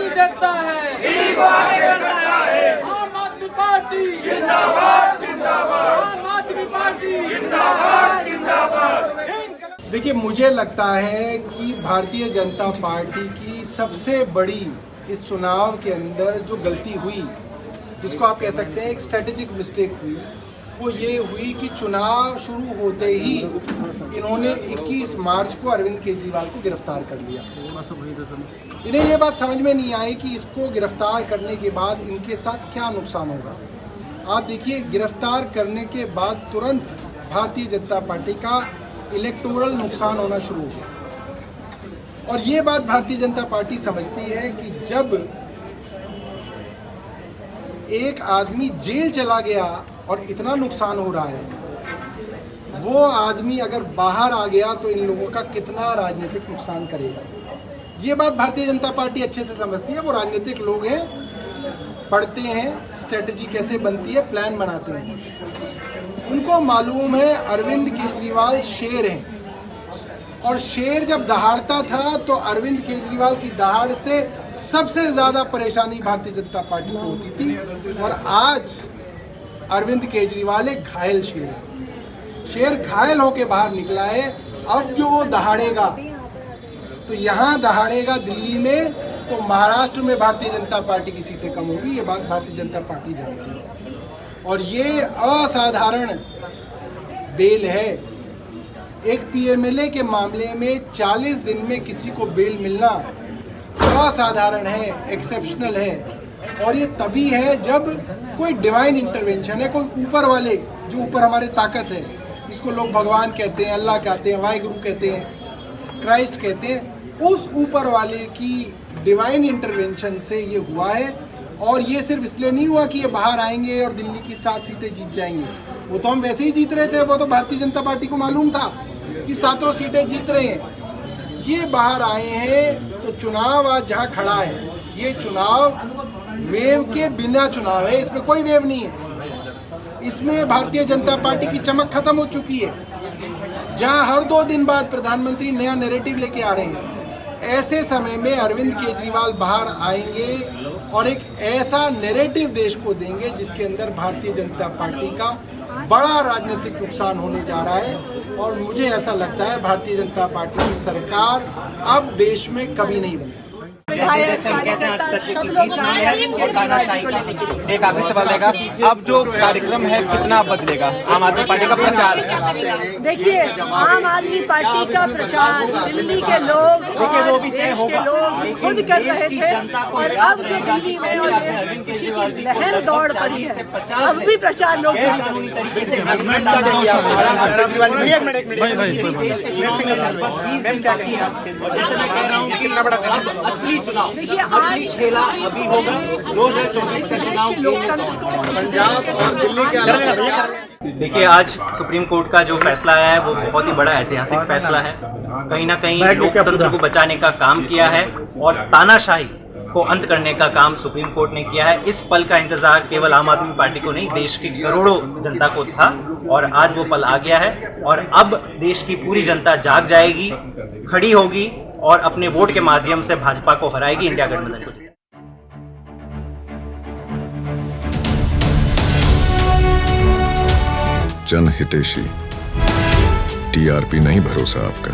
आगे करता है, दिल्ली को आगे करता है। आम आदमी पार्टी जिंदाबाद जिंदाबाद, आम आदमी पार्टी जिंदाबाद जिंदाबाद। देखिए, मुझे लगता है कि भारतीय जनता पार्टी की सबसे बड़ी इस चुनाव के अंदर जो गलती हुई, जिसको आप कह सकते हैं एक स्ट्रेटेजिक मिस्टेक हुई, वो ये हुई कि चुनाव शुरू होते ही इन्होंने 21 मार्च को अरविंद केजरीवाल को गिरफ्तार कर लिया। इन्हें ये बात समझ में नहीं आई कि इसको गिरफ्तार करने के बाद इनके साथ क्या नुकसान होगा। आप देखिए, गिरफ्तार करने के बाद तुरंत भारतीय जनता पार्टी का इलेक्टोरल नुकसान होना शुरू हो गया। और ये बात भारतीय जनता पार्टी समझती है कि जब एक आदमी जेल चला गया और इतना नुकसान हो रहा है, वो आदमी अगर बाहर आ गया तो इन लोगों का कितना राजनीतिक नुकसान करेगा। ये बात भारतीय जनता पार्टी अच्छे से समझती है। वो राजनीतिक लोग हैं, पढ़ते हैं स्ट्रेटजी कैसे बनती है, प्लान बनाते हैं। उनको मालूम है अरविंद केजरीवाल शेर हैं, और शेर जब दहाड़ता था तो अरविंद केजरीवाल की दहाड़ से सबसे ज़्यादा परेशानी भारतीय जनता पार्टी को होती थी। और आज अरविंद केजरीवाल एक घायल शेर है। शेर घायल होके बाहर निकला है। अब जो वो दहाड़ेगा तो यहाँ दहाड़ेगा दिल्ली में, तो महाराष्ट्र में भारतीय जनता पार्टी की सीटें कम होगी। ये बात भारतीय जनता पार्टी जानती है। और ये असाधारण बेल है। एक पीएमएलए के मामले में 40 दिन में किसी को बेल मिलना असाधारण है, एक्सेप्शनल है। और ये तभी है जब कोई डिवाइन इंटरवेंशन है, कोई ऊपर वाले, जो ऊपर हमारे ताकत है, जिसको लोग भगवान कहते हैं, अल्लाह कहते हैं, वाहिगुरु कहते हैं, क्राइस्ट कहते हैं, उस ऊपर वाले की डिवाइन इंटरवेंशन से ये हुआ है। और ये सिर्फ इसलिए नहीं हुआ कि ये बाहर आएंगे और दिल्ली की 7 सीटें जीत जाएंगे। वो तो हम वैसे ही जीत रहे थे। वो तो भारतीय जनता पार्टी को मालूम था कि 7 सीटें जीत रहे हैं। ये बाहर आए हैं तो चुनाव आज जहाँ खड़ा है, ये चुनाव वेव के बिना चुनाव है। इसमें कोई वेव नहीं है। इसमें भारतीय जनता पार्टी की चमक खत्म हो चुकी है। जहाँ हर 2 दिन बाद प्रधानमंत्री नया नैरेटिव लेके आ रहे हैं, ऐसे समय में अरविंद केजरीवाल बाहर आएंगे और एक ऐसा नैरेटिव देश को देंगे जिसके अंदर भारतीय जनता पार्टी का बड़ा राजनीतिक नुकसान होने जा रहा है। और मुझे ऐसा लगता है भारतीय जनता पार्टी की सरकार अब देश में कभी नहीं बनेगी। एक आखिरी सवाल रहेगा, अब जो कार्यक्रम है कितना बदलेगा आम आदमी पार्टी का प्रचार? देखिए, आम आदमी पार्टी का प्रचार दिल्ली के लोग और देश के लोग खुद कर रहे थे। और अब जो दिल्ली में और देश में की लहर दौड़ पड़ी है, अब भी प्रचार लोग देखिए, आज खेला अभी होगा 2024 का चुनाव पंजाब और दिल्ली के। देखिए, आज सुप्रीम कोर्ट का जो फैसला आया है वो बहुत ही बड़ा ऐतिहासिक फैसला है। कहीं ना कहीं लोकतंत्र को बचाने का काम किया है और तानाशाही को अंत करने का काम सुप्रीम कोर्ट ने किया है। इस पल का इंतजार केवल आम आदमी पार्टी को नहीं, देश की करोड़ों जनता को था और आज वो पल आ गया है। और अब देश की पूरी जनता जाग जाएगी, खड़ी होगी और अपने वोट के माध्यम से भाजपा को हराएगी, इंडिया गठबंधन को। जनहितैषी, टीआरपी नहीं भरोसा आपका।